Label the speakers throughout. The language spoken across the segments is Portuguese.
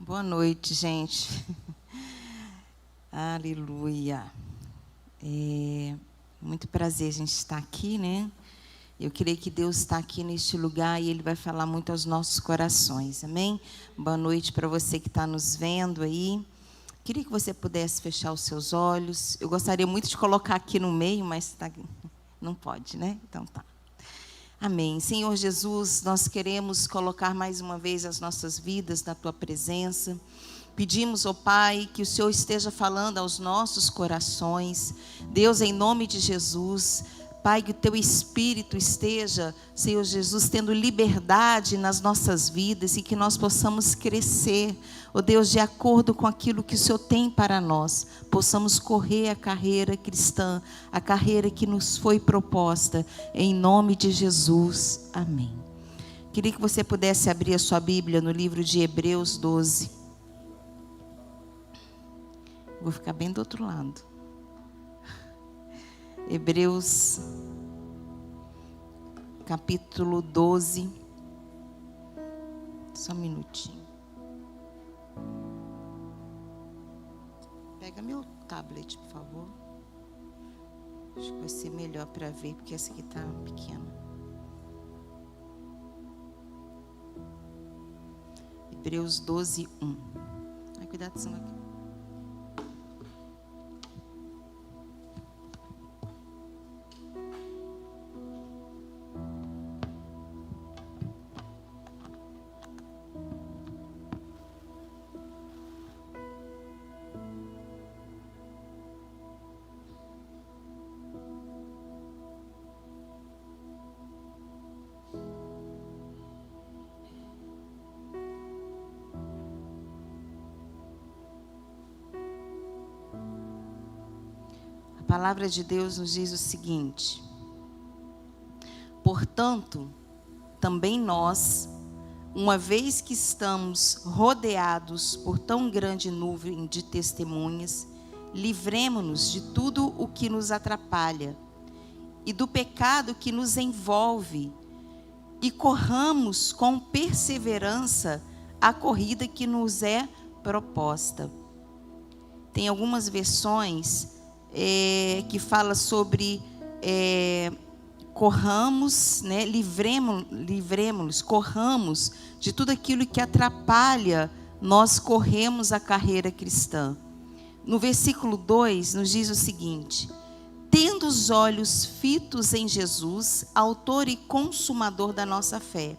Speaker 1: Boa noite, gente. Aleluia. Muito prazer a gente estar aqui, né? Eu creio que Deus está aqui neste lugar e Ele vai falar muito aos nossos corações, amém? Boa noite para você que está nos vendo aí. Queria que você pudesse fechar os seus olhos. Eu gostaria muito de colocar aqui no meio, mas não pode, né? Então tá. Amém. Senhor Jesus, nós queremos colocar mais uma vez as nossas vidas na Tua presença. Pedimos, ó Pai, que o Senhor esteja falando aos nossos corações. Deus, em nome de Jesus, Pai, que o Teu Espírito esteja, Senhor Jesus, tendo liberdade nas nossas vidas e que nós possamos crescer, ó Deus, de acordo com aquilo que o Senhor tem para nós. Possamos correr a carreira cristã, a carreira que nos foi proposta, em nome de Jesus. Amém. Queria que você pudesse abrir a sua Bíblia no livro de Hebreus 12. Vou ficar bem do outro lado. Hebreus, capítulo 12. Só um minutinho. Pega meu tablet, por favor. Acho que vai ser melhor para ver, porque essa aqui está pequena. Hebreus 12, 1. Ai, cuidado com isso aqui. A palavra de Deus nos diz o seguinte: portanto, também nós, uma vez que estamos rodeados por tão grande nuvem de testemunhas, livremo-nos de tudo o que nos atrapalha e do pecado que nos envolve e corramos com perseverança a corrida que nos é proposta. Tem algumas versões que fala sobre corramos, né, livremos-nos, corramos de tudo aquilo que atrapalha, nós corremos a carreira cristã. No versículo 2 nos diz o seguinte: tendo os olhos fitos em Jesus, autor e consumador da nossa fé.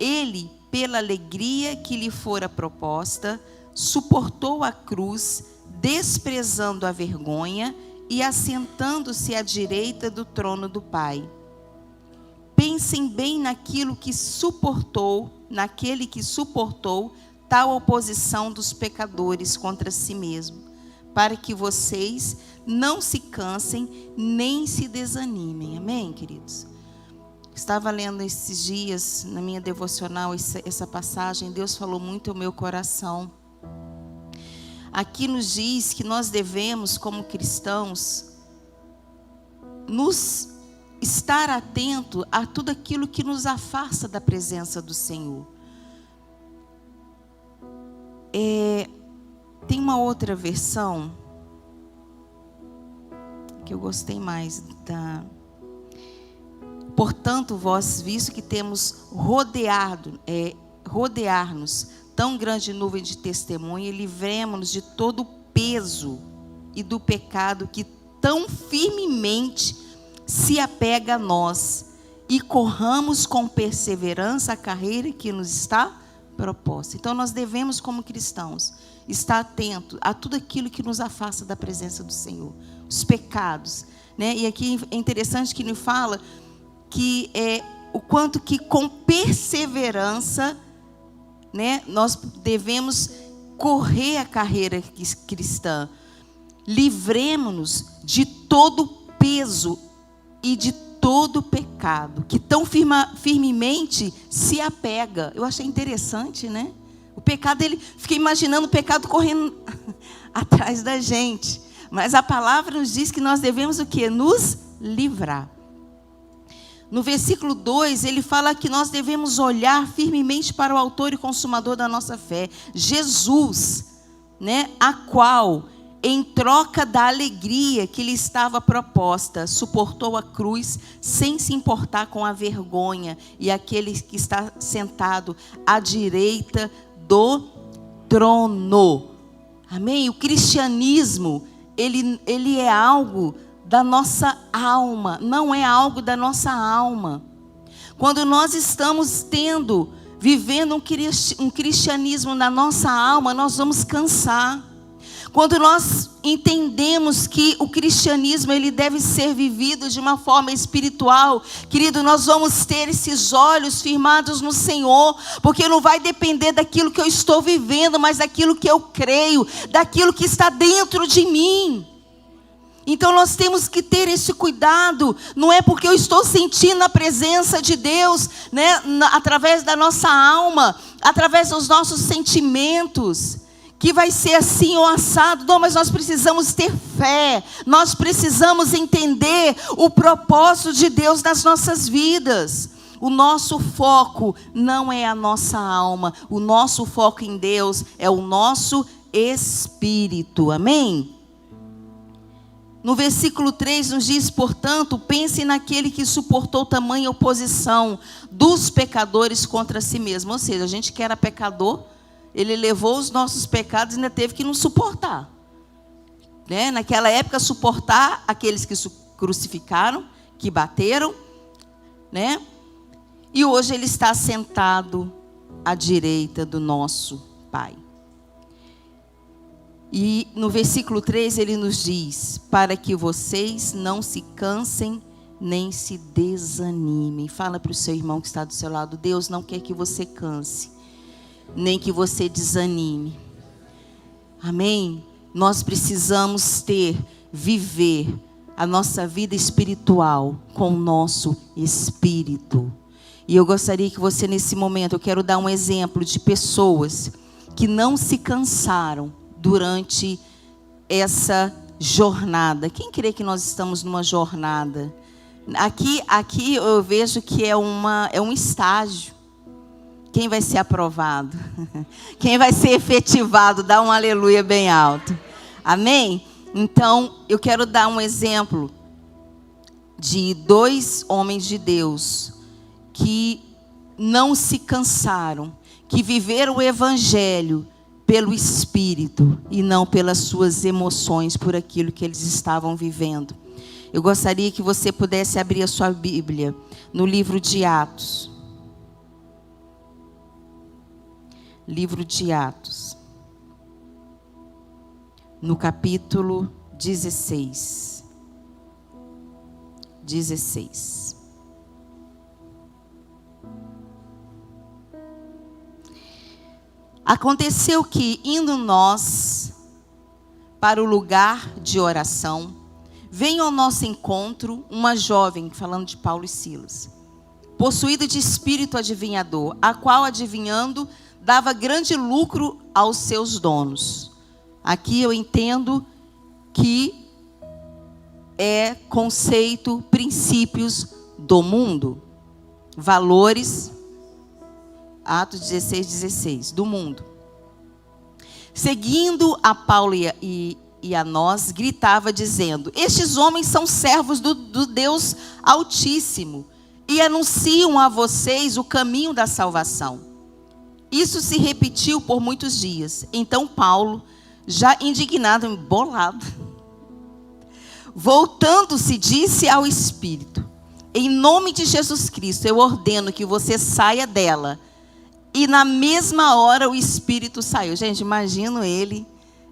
Speaker 1: Ele, pela alegria que lhe fora proposta, suportou a cruz, desprezando a vergonha e assentando-se à direita do trono do Pai. Pensem bem naquele que suportou tal oposição dos pecadores contra si mesmo, para que vocês não se cansem nem se desanimem. Amém, queridos? Estava lendo esses dias, na minha devocional, essa passagem. Deus falou muito ao meu coração. Aqui nos diz que nós devemos, como cristãos, nos estar atento a tudo aquilo que nos afasta da presença do Senhor. Tem uma outra versão que eu gostei mais da. Portanto, vós, visto que temos rodear-nos tão grande nuvem de testemunha, livremo-nos de todo o peso e do pecado que tão firmemente se apega a nós, e corramos com perseverança a carreira que nos está proposta. Então nós devemos, como cristãos, estar atentos a tudo aquilo que nos afasta da presença do Senhor, os pecados, né? E aqui é interessante que ele fala que o quanto que com perseverança, né, nós devemos correr a carreira cristã. Livremo-nos de todo peso e de todo pecado que tão firmemente se apega. Eu achei interessante, né? O pecado, fiquei imaginando o pecado correndo atrás da gente. Mas a palavra nos diz que nós devemos o quê? Nos livrar. No versículo 2, ele fala que nós devemos olhar firmemente para o autor e consumador da nossa fé, Jesus, né? A qual, em troca da alegria que lhe estava proposta, suportou a cruz sem se importar com a vergonha, e aquele que está sentado à direita do trono. Amém? O cristianismo, ele é algo da nossa alma, não é algo da nossa alma. Quando nós estamos vivendo um cristianismo na nossa alma, nós vamos cansar. Quando nós entendemos que o cristianismo ele deve ser vivido de uma forma espiritual, querido, nós vamos ter esses olhos firmados no Senhor, porque não vai depender daquilo que eu estou vivendo, mas daquilo que eu creio, daquilo que está dentro de mim. Então nós temos que ter esse cuidado. Não é porque eu estou sentindo a presença de Deus, né, através da nossa alma, através dos nossos sentimentos, que vai ser assim ou assado. Não, mas nós precisamos ter fé. Nós precisamos entender o propósito de Deus nas nossas vidas. O nosso foco não é a nossa alma. O nosso foco em Deus é o nosso espírito. Amém? No versículo 3 nos diz, portanto, pense naquele que suportou tamanha oposição dos pecadores contra si mesmo. Ou seja, a gente que era pecador, ele levou os nossos pecados e ainda teve que nos suportar. Né? Naquela época, suportar aqueles que crucificaram, que bateram, né? E hoje ele está sentado à direita do nosso Pai. E no versículo 3 ele nos diz, para que vocês não se cansem nem se desanimem. Fala para o seu irmão que está do seu lado, Deus não quer que você canse, nem que você desanime. Amém? Nós precisamos viver a nossa vida espiritual com o nosso espírito. E eu gostaria que você nesse momento, eu quero dar um exemplo de pessoas que não se cansaram durante essa jornada. Quem crê que nós estamos numa jornada? Aqui eu vejo que é um estágio. Quem vai ser aprovado? Quem vai ser efetivado? Dá um aleluia bem alto. Amém? Então, eu quero dar um exemplo de 2 homens de Deus que não se cansaram, que viveram o evangelho pelo Espírito e não pelas suas emoções, por aquilo que eles estavam vivendo. Eu gostaria que você pudesse abrir a sua Bíblia no livro de Atos. Livro de Atos. No capítulo 16. 16. Aconteceu que, indo nós para o lugar de oração, veio ao nosso encontro uma jovem, falando de Paulo e Silas, possuída de espírito adivinhador, a qual, adivinhando, dava grande lucro aos seus donos. Aqui eu entendo que é conceito, princípios do mundo, valores. Atos 16, 16, do mundo. Seguindo a Paulo e a nós, gritava dizendo, estes homens são servos do Deus Altíssimo e anunciam a vocês o caminho da salvação. Isso se repetiu por muitos dias. Então Paulo, já indignado, embolado, voltando-se, disse ao Espírito, em nome de Jesus Cristo, eu ordeno que você saia dela. E na mesma hora o espírito saiu. Gente, imagino ele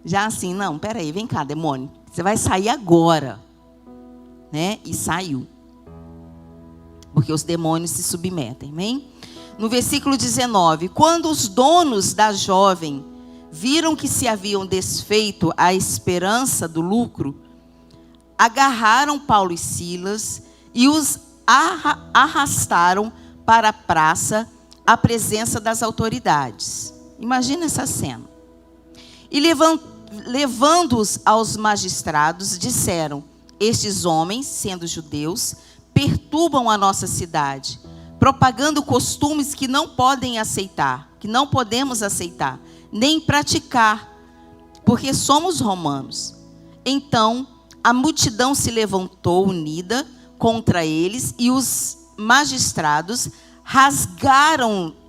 Speaker 1: já assim, não, peraí, vem cá, demônio. Você vai sair agora. Né? E saiu. Porque os demônios se submetem, amém? No versículo 19, quando os donos da jovem viram que se haviam desfeito a esperança do lucro, agarraram Paulo e Silas e os arrastaram para a praça, à presença das autoridades. Imagina essa cena. E levando-os aos magistrados, disseram, estes homens, sendo judeus, perturbam a nossa cidade, propagando costumes que não podem aceitar, que não podemos aceitar, nem praticar, porque somos romanos. Então, a multidão se levantou unida contra eles, e os magistrados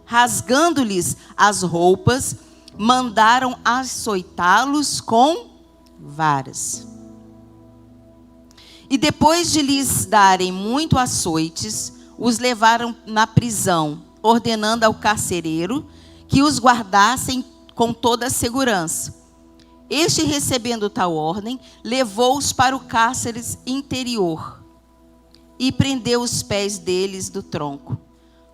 Speaker 1: rasgando-lhes as roupas, mandaram açoitá-los com varas. E depois de lhes darem muito açoites, os levaram na prisão, ordenando ao carcereiro que os guardassem com toda a segurança. Este, recebendo tal ordem, levou-os para o cárcere interior e prendeu os pés deles do tronco.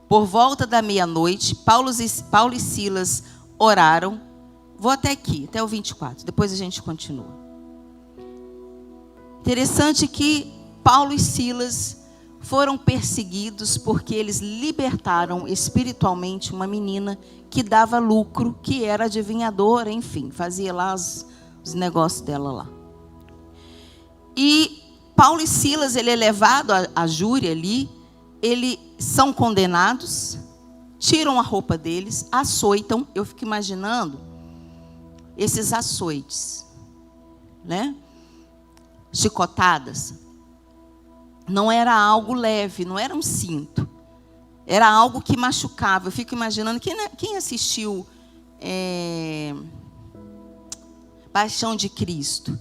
Speaker 1: Por volta da meia-noite, Paulo e Silas oraram. Vou até aqui, até o 24, depois a gente continua. Interessante que Paulo e Silas foram perseguidos porque eles libertaram espiritualmente uma menina que dava lucro, que era adivinhadora, enfim, fazia lá os negócios dela lá. E Paulo e Silas, ele é levado à júri ali, eles são condenados, tiram a roupa deles, açoitam. Eu fico imaginando esses açoites, né? Chicotadas. Não era algo leve, não era um cinto. Era algo que machucava. Eu fico imaginando, quem assistiu Paixão de Cristo,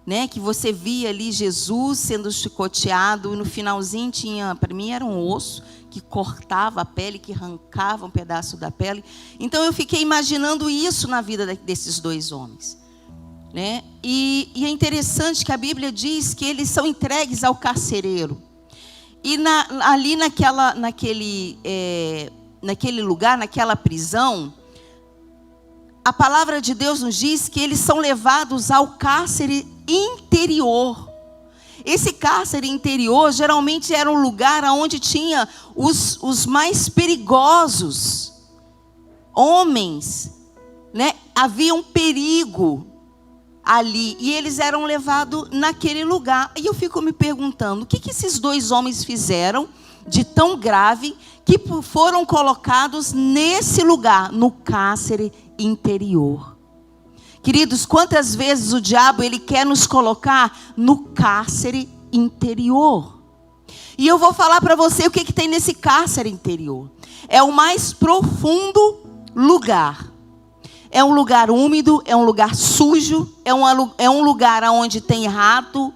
Speaker 1: né? Que você via ali Jesus sendo chicoteado, no finalzinho tinha, para mim era um osso que cortava a pele, que arrancava um pedaço da pele. Então eu fiquei imaginando isso na vida desses dois homens, né? E é interessante que a Bíblia diz que eles são entregues ao carcereiro. E ali naquele lugar, naquela prisão, a palavra de Deus nos diz que eles são levados ao cárcere interior. Esse cárcere interior geralmente era um lugar onde tinha os mais perigosos homens, né? Havia um perigo ali, e eles eram levados naquele lugar. E eu fico me perguntando, o que esses dois homens fizeram de tão grave que foram colocados nesse lugar, no cárcere interior? Queridos, quantas vezes o diabo ele quer nos colocar no cárcere interior? E eu vou falar para você o que tem nesse cárcere interior. É o mais profundo lugar. É um lugar úmido, é um lugar sujo, é um lugar onde tem rato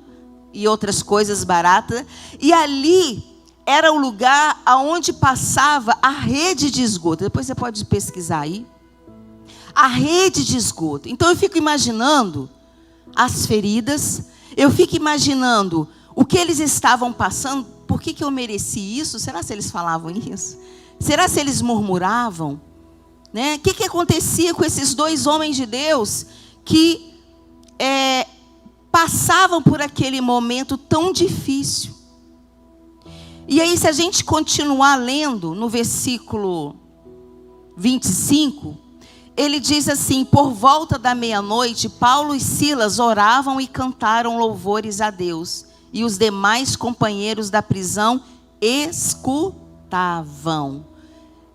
Speaker 1: e outras coisas baratas. E ali era o lugar onde passava a rede de esgoto. Depois você pode pesquisar aí. A rede de esgoto. Então eu fico imaginando as feridas, eu fico imaginando o que eles estavam passando. Por que eu mereci isso? Será se eles falavam isso? Será se eles murmuravam? Né? O que acontecia com esses dois homens de Deus que passavam por aquele momento tão difícil? E aí, se a gente continuar lendo no versículo 25, ele diz assim: por volta da meia-noite, Paulo e Silas oravam e cantaram louvores a Deus, e os demais companheiros da prisão escutavam.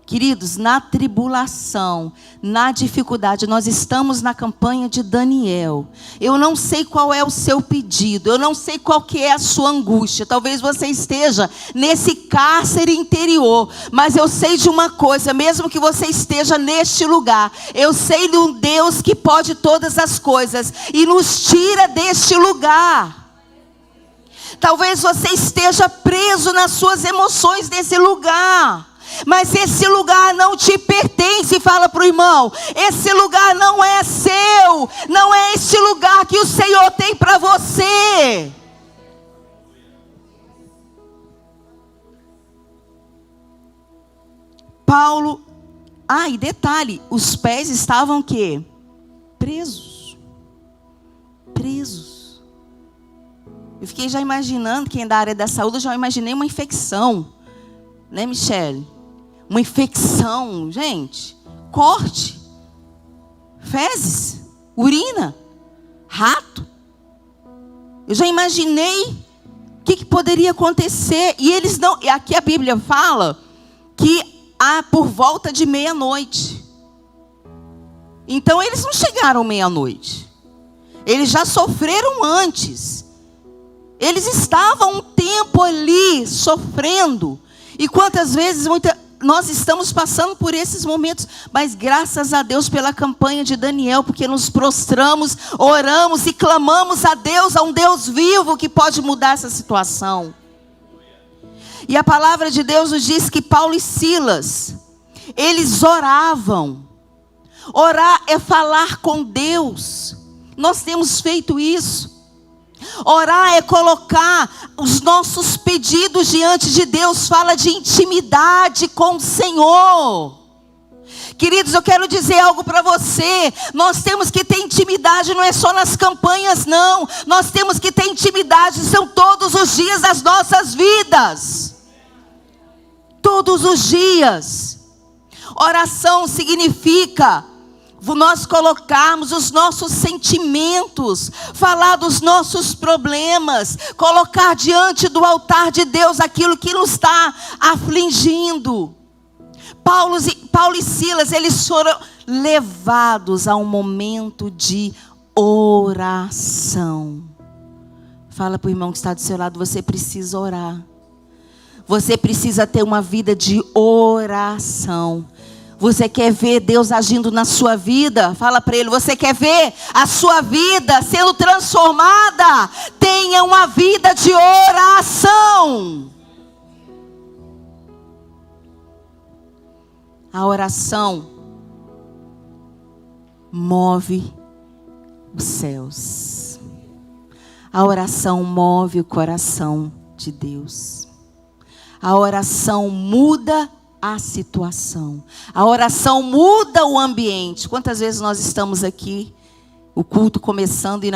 Speaker 1: Queridos, na tribulação, na dificuldade, nós estamos na campanha de Daniel. Eu não sei qual é o seu pedido, eu não sei qual que é a sua angústia. Talvez você esteja nesse cárcere interior, mas eu sei de uma coisa, mesmo que você esteja neste lugar, eu sei de um Deus que pode todas as coisas e nos tira deste lugar. Talvez você esteja preso nas suas emoções desse lugar, mas esse lugar não te pertence. Fala para o irmão: esse lugar não é seu, não é este lugar que o Senhor tem para você. Paulo, e detalhe, os pés estavam o quê? Presos. Eu fiquei já imaginando, quem é da área da saúde, eu já imaginei uma infecção, né, Michele? Uma infecção, gente, corte, fezes, urina, rato. Eu já imaginei O que poderia acontecer? E eles não... Aqui a Bíblia fala que por volta de meia-noite. Então eles não chegaram meia-noite. Eles já sofreram antes. Eles estavam um tempo ali sofrendo. E quantas vezes nós estamos passando por esses momentos. Mas graças a Deus pela campanha de Daniel. Porque nos prostramos, oramos e clamamos a Deus. A um Deus vivo que pode mudar essa situação. E a palavra de Deus nos diz que Paulo e Silas, eles oravam. Orar é falar com Deus. Nós temos feito isso. Orar é colocar os nossos pedidos diante de Deus. Fala de intimidade com o Senhor. Queridos, eu quero dizer algo para você. Nós temos que ter intimidade, não é só nas campanhas, não. Nós temos que ter intimidade, são todos os dias das nossas vidas. Todos os dias. Oração significa nós colocarmos os nossos sentimentos, falar dos nossos problemas, colocar diante do altar de Deus aquilo que nos está afligindo. Paulo e Silas, eles foram levados a um momento de oração. Fala para o irmão que está do seu lado, você precisa orar. Você precisa ter uma vida de oração. Você quer ver Deus agindo na sua vida? Fala para ele, você quer ver a sua vida sendo transformada? Tenha uma vida de oração. A oração move os céus. A oração move o coração de Deus. A oração muda a situação. A oração muda o ambiente. Quantas vezes nós estamos aqui, o culto começando e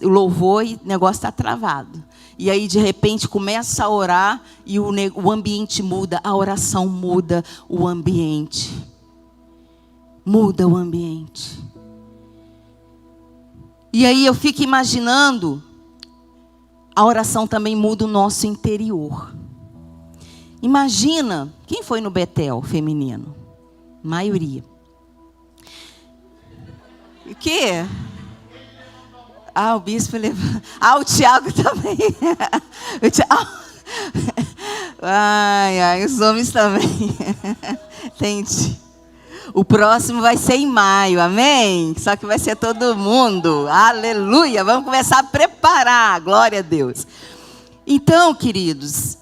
Speaker 1: o louvor e o negócio está travado. E aí de repente começa a orar e o ambiente muda. A oração muda o ambiente. Muda o ambiente. E aí eu fico imaginando, a oração também muda o nosso interior. Imagina, quem foi no Betel feminino? Maioria. O quê? O bispo levou. O Tiago também. O Tiago. Os homens também. Entendi. O próximo vai ser em maio, amém? Só que vai ser todo mundo. Aleluia. Vamos começar a preparar. Glória a Deus. Então, queridos,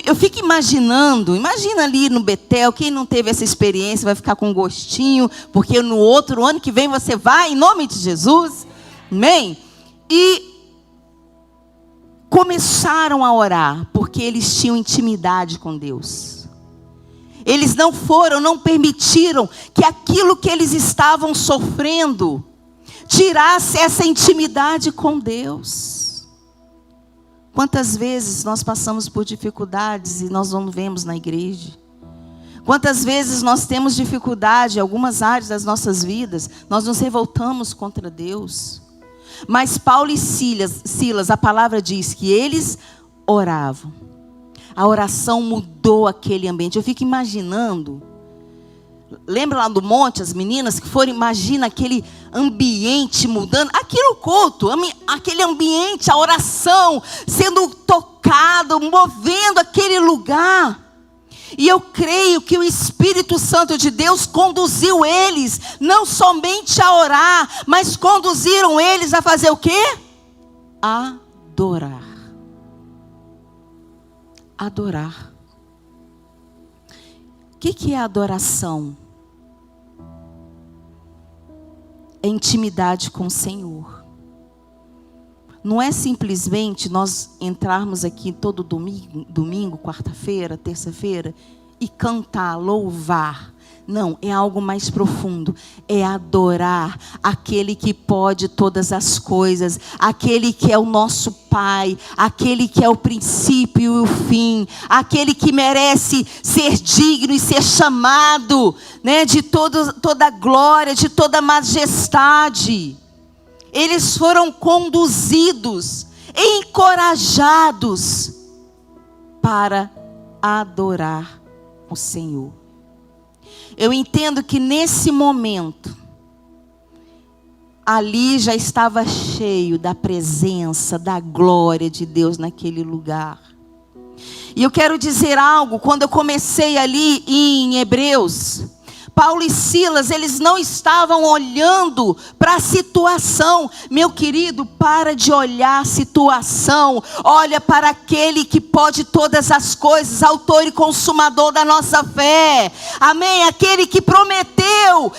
Speaker 1: eu fico imaginando, imagina ali no Betel, quem não teve essa experiência vai ficar com gostinho, porque no outro ano que vem você vai, em nome de Jesus, amém? E começaram a orar, porque eles tinham intimidade com Deus. Eles não permitiram que aquilo que eles estavam sofrendo, tirasse essa intimidade com Deus. Quantas vezes nós passamos por dificuldades e nós não vemos na igreja? Quantas vezes nós temos dificuldade em algumas áreas das nossas vidas, nós nos revoltamos contra Deus. Mas Paulo e Silas, a palavra diz que eles oravam. A oração mudou aquele ambiente. Eu fico imaginando, lembra lá do monte, as meninas que foram, imagina aquele ambiente mudando, aquele culto, aquele ambiente, a oração sendo tocado, movendo aquele lugar. E eu creio que o Espírito Santo de Deus conduziu eles, não somente a orar, mas conduziram eles a fazer o quê? Adorar. Adorar. O que é adoração? É intimidade com o Senhor. Não é simplesmente nós entrarmos aqui todo domingo, quarta-feira, terça-feira e cantar, louvar. Não, é algo mais profundo. É adorar aquele que pode todas as coisas, aquele que é o nosso Pai, aquele que é o princípio e o fim, aquele que merece ser digno e ser chamado, né, de toda glória, de toda majestade. Eles foram conduzidos. encorajados para adorar o Senhor. Eu entendo que nesse momento, ali já estava cheio da presença, da glória de Deus naquele lugar. E eu quero dizer algo, quando eu comecei ali em Hebreus, Paulo e Silas, eles não estavam olhando para a situação. Meu querido, para de olhar a situação. Olha para aquele que pode todas as coisas, autor e consumador da nossa fé. Amém? Aquele que prometeu,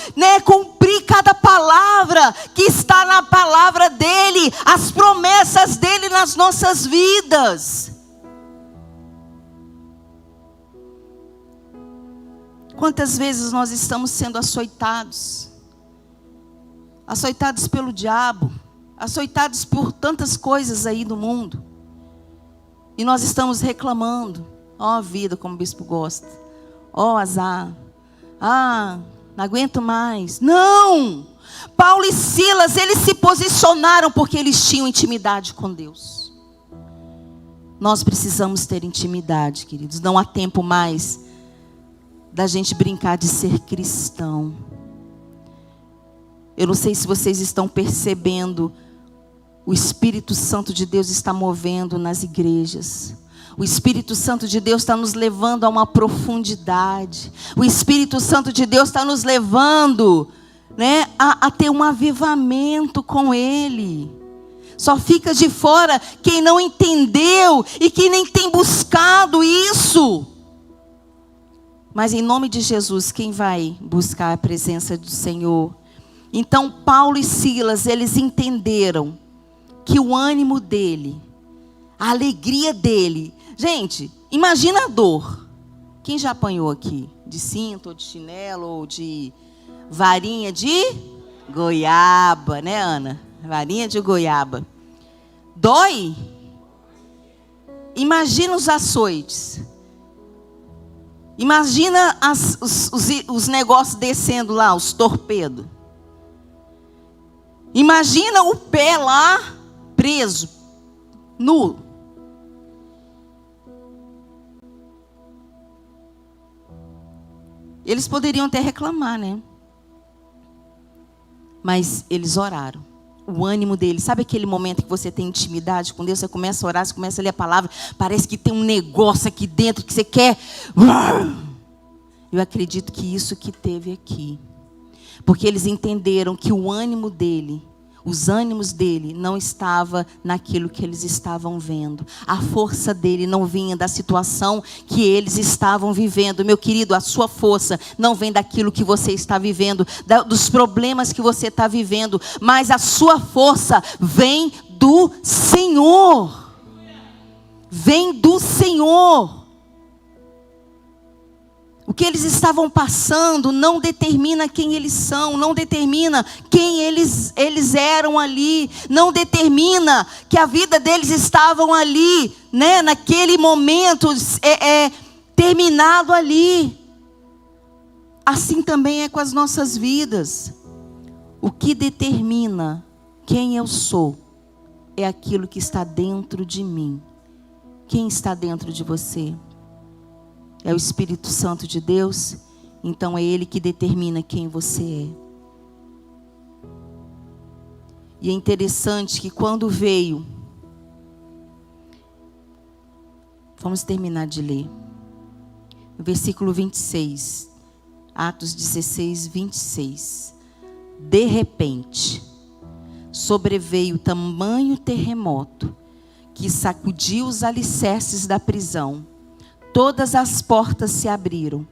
Speaker 1: cumprir cada palavra que está na palavra dele, as promessas dele nas nossas vidas. Quantas vezes nós estamos sendo açoitados pelo diabo, açoitados por tantas coisas aí do mundo, e nós estamos reclamando, ó vida, como o bispo gosta, ó azar, não aguento mais. Não! Paulo e Silas, eles se posicionaram porque eles tinham intimidade com Deus. Nós precisamos ter intimidade, queridos. Não há tempo mais da gente brincar de ser cristão. Eu não sei se vocês estão percebendo, o Espírito Santo de Deus está movendo nas igrejas. O Espírito Santo de Deus está nos levando a uma profundidade. O Espírito Santo de Deus está nos levando, a ter um avivamento com Ele. Só fica de fora quem não entendeu e que nem tem buscado isso. Mas em nome de Jesus, quem vai buscar a presença do Senhor? Então Paulo e Silas, eles entenderam que o ânimo dele, a alegria dele. Gente, imagina a dor. Quem já apanhou aqui? De cinto, ou de chinelo, ou de varinha de goiaba, né, Ana? Varinha de goiaba. Dói? Imagina os açoites. Imagina os negócios descendo lá, os torpedos. Imagina o pé lá, preso, nu. Eles poderiam até reclamar, Mas eles oraram. O ânimo deles, sabe aquele momento que você tem intimidade com Deus? Você começa a orar, você começa a ler a palavra, parece que tem um negócio aqui dentro que você quer. Eu acredito que isso que teve aqui. Porque eles entenderam que o ânimo dele, os ânimos dele não estava naquilo que eles estavam vendo. A força dele não vinha da situação que eles estavam vivendo. Meu querido, a sua força não vem daquilo que você está vivendo, dos problemas que você está vivendo, mas a sua força vem do Senhor. Vem do Senhor. O que eles estavam passando não determina quem eles são, não determina quem eles eram ali, não determina que a vida deles estavam ali, naquele momento terminado ali. Assim também é com as nossas vidas. O que determina quem eu sou é aquilo que está dentro de mim. Quem está dentro de você? É o Espírito Santo de Deus? Então é Ele que determina quem você é. E é interessante que quando veio, vamos terminar de ler, no versículo 26, Atos 16, 26. De repente, sobreveio tamanho terremoto, que sacudiu os alicerces da prisão. Todas as portas se abriram,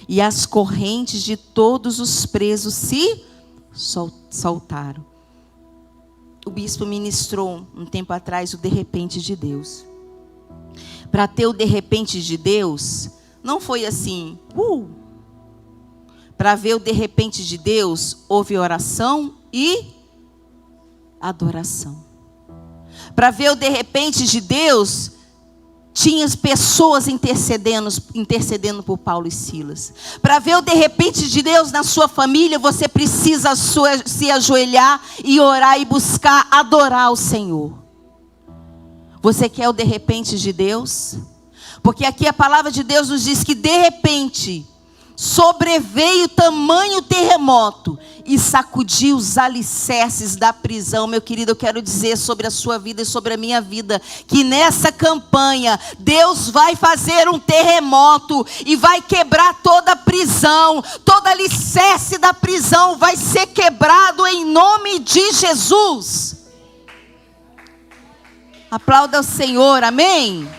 Speaker 1: e as correntes de todos os presos se soltaram. O bispo ministrou um tempo atrás o de repente de Deus. Para ter o de repente de Deus, não foi assim. Para ver o de repente de Deus, houve oração e adoração. Para ver o de repente de Deus, tinha pessoas intercedendo por Paulo e Silas. Para ver o de repente de Deus na sua família, você precisa se ajoelhar e orar e buscar adorar o Senhor. Você quer o de repente de Deus? Porque aqui a palavra de Deus nos diz que de repente sobreveio tamanho terremoto e sacudiu os alicerces da prisão. Meu querido, eu quero dizer sobre a sua vida e sobre a minha vida, que nessa campanha, Deus vai fazer um terremoto e vai quebrar toda a prisão, todo alicerce da prisão vai ser quebrado em nome de Jesus. Aplauda o Senhor, amém?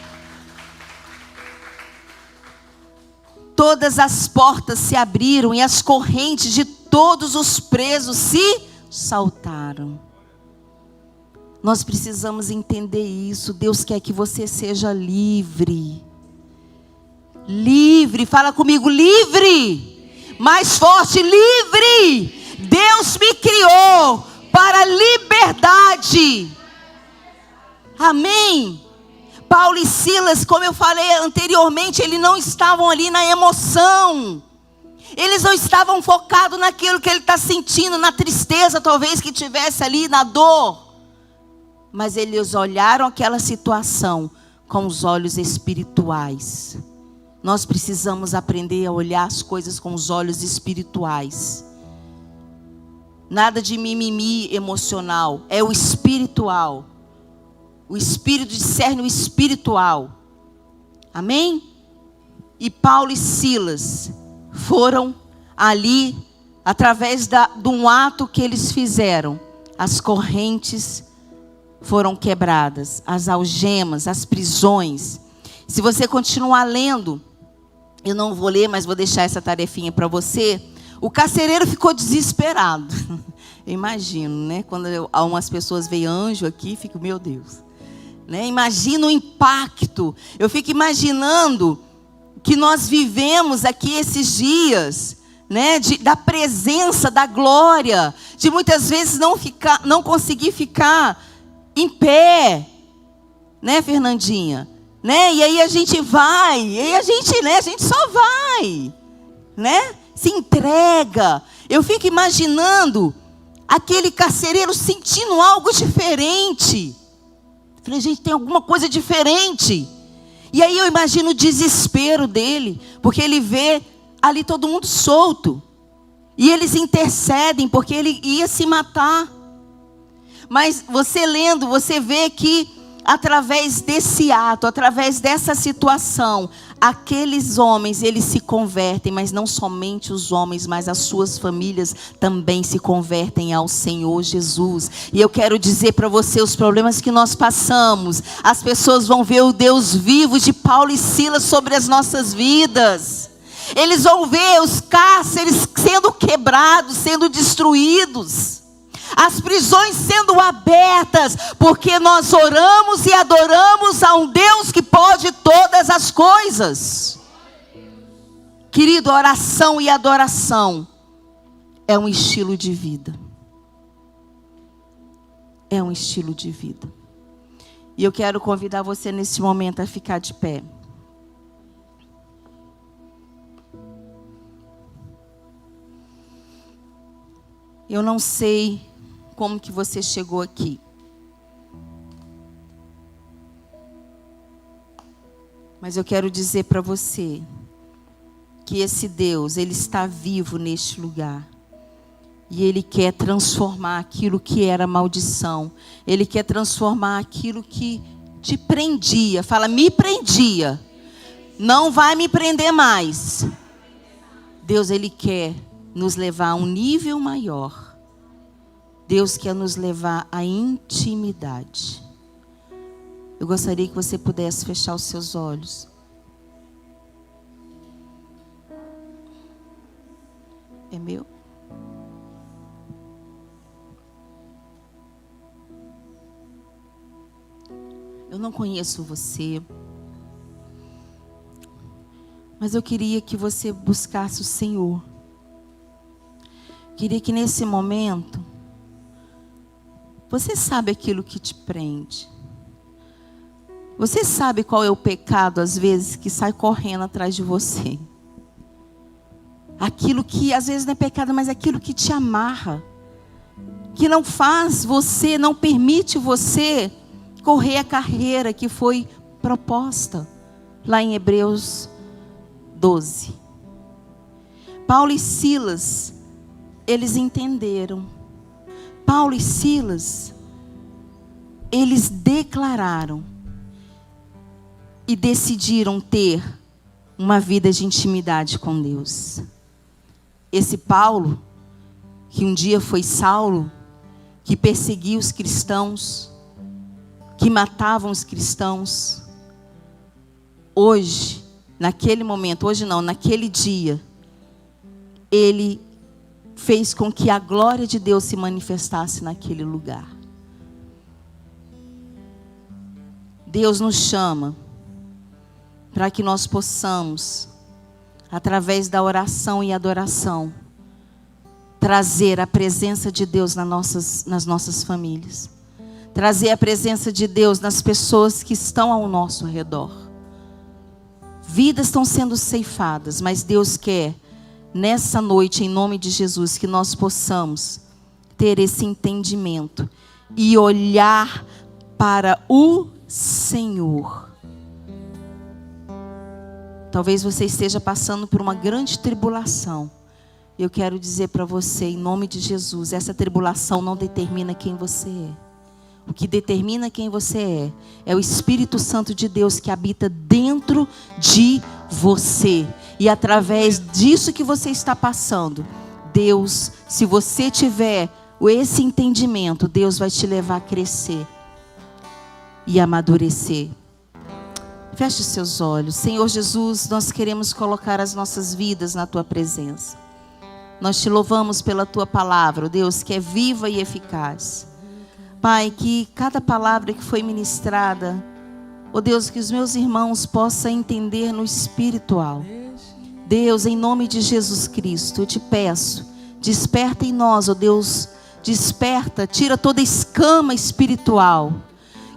Speaker 1: Todas as portas se abriram e as correntes de todos os presos se saltaram. Nós precisamos entender isso. Deus quer que você seja livre. Livre, fala comigo, livre. Mais forte, livre. Deus me criou para a liberdade. Amém. Paulo e Silas, como eu falei anteriormente, eles não estavam ali na emoção. Eles não estavam focados naquilo que ele está sentindo, na tristeza talvez que tivesse ali, na dor. Mas eles olharam aquela situação com os olhos espirituais. Nós precisamos aprender a olhar as coisas com os olhos espirituais. Nada de mimimi emocional, é o espiritual. O Espírito discerne o espiritual. Amém? E Paulo e Silas foram ali, através de um ato que eles fizeram. As correntes foram quebradas, as algemas, as prisões. Se você continuar lendo, eu não vou ler, mas vou deixar essa tarefinha para você. O carcereiro ficou desesperado. Eu imagino, né? Quando algumas pessoas veem anjo aqui, fico, meu Deus. Né? Imagina o impacto. Eu fico imaginando que nós vivemos aqui esses dias, né? Da presença, da glória, de muitas vezes não conseguir ficar em pé, né, Fernandinha? Né? E aí a gente vai, e aí a gente só vai, né? Se entrega. Eu fico imaginando aquele carcereiro sentindo algo diferente. Falei, gente, tem alguma coisa diferente. E aí eu imagino o desespero dele, porque ele vê ali todo mundo solto. E eles intercedem, porque ele ia se matar. Mas você lendo, você vê que através desse ato, através dessa situação, aqueles homens, eles se convertem, mas não somente os homens, mas as suas famílias também se convertem ao Senhor Jesus. E eu quero dizer para você, os problemas que nós passamos, as pessoas vão ver o Deus vivo de Paulo e Silas sobre as nossas vidas. Eles vão ver os cárceres sendo quebrados, sendo destruídos. As prisões sendo abertas, porque nós oramos e adoramos a um Deus que pode todas as coisas. Querido, oração e adoração é um estilo de vida. É um estilo de vida. E eu quero convidar você nesse momento a ficar de pé. Eu não sei como que você chegou aqui. Mas eu quero dizer para você que esse Deus, Ele está vivo neste lugar. E Ele quer transformar aquilo que era maldição. Ele quer transformar aquilo que te prendia. Fala, me prendia. Não vai me prender mais. Deus, Ele quer nos levar a um nível maior. Deus quer nos levar à intimidade. Eu gostaria que você pudesse fechar os seus olhos. É meu? Eu não conheço você, mas eu queria que você buscasse o Senhor. Queria que nesse momento você sabe aquilo que te prende. Você sabe qual é o pecado, às vezes, que sai correndo atrás de você. Aquilo que, às vezes, não é pecado, mas aquilo que te amarra. Que não faz você, não permite você correr a carreira que foi proposta lá em Hebreus 12. Paulo e Silas, eles entenderam. Paulo e Silas, eles declararam e decidiram ter uma vida de intimidade com Deus. Esse Paulo, que um dia foi Saulo, que perseguia os cristãos, que matavam os cristãos, hoje, naquele momento, hoje não, naquele dia, ele fez com que a glória de Deus se manifestasse naquele lugar. Deus nos chama para que nós possamos, através da oração e adoração, trazer a presença de Deus nas nossas famílias. Trazer a presença de Deus nas pessoas que estão ao nosso redor. Vidas estão sendo ceifadas, mas Deus quer, nessa noite, em nome de Jesus, que nós possamos ter esse entendimento e olhar para o Senhor. Talvez você esteja passando por uma grande tribulação. Eu quero dizer para você, em nome de Jesus, essa tribulação não determina quem você é. O que determina quem você é o Espírito Santo de Deus que habita dentro de você. E através disso que você está passando, Deus, se você tiver esse entendimento, Deus vai te levar a crescer e amadurecer. Feche os seus olhos. Senhor Jesus, nós queremos colocar as nossas vidas na Tua presença. Nós te louvamos pela Tua palavra, Deus, que é viva e eficaz. Pai, que cada palavra que foi ministrada, ó Deus, que os meus irmãos possam entender no espiritual. Deus, em nome de Jesus Cristo, eu te peço, desperta em nós, ó Deus, desperta, tira toda escama espiritual.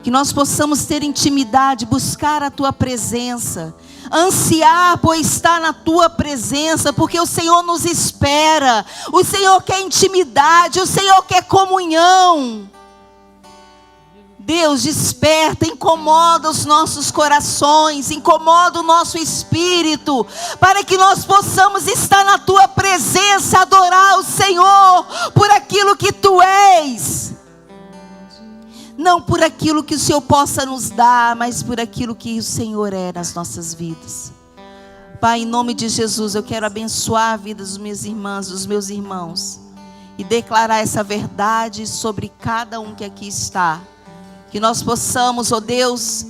Speaker 1: Que nós possamos ter intimidade, buscar a Tua presença, ansiar por estar na Tua presença, porque o Senhor nos espera, o Senhor quer intimidade, o Senhor quer comunhão. Deus, desperta, incomoda os nossos corações, incomoda o nosso espírito, para que nós possamos estar na Tua presença, adorar o Senhor por aquilo que Tu és. Não por aquilo que o Senhor possa nos dar, mas por aquilo que o Senhor é nas nossas vidas. Pai, em nome de Jesus, eu quero abençoar a vida das minhas irmãs, dos meus irmãos, e declarar essa verdade sobre cada um que aqui está. Que nós possamos, ó Deus,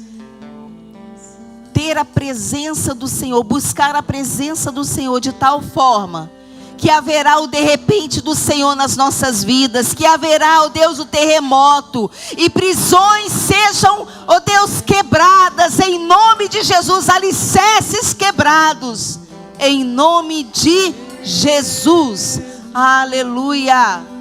Speaker 1: ter a presença do Senhor, buscar a presença do Senhor de tal forma que haverá o de repente do Senhor nas nossas vidas, que haverá, ó Deus, o terremoto, e prisões sejam, ó Deus, quebradas, em nome de Jesus, alicerces quebrados, em nome de Jesus, aleluia.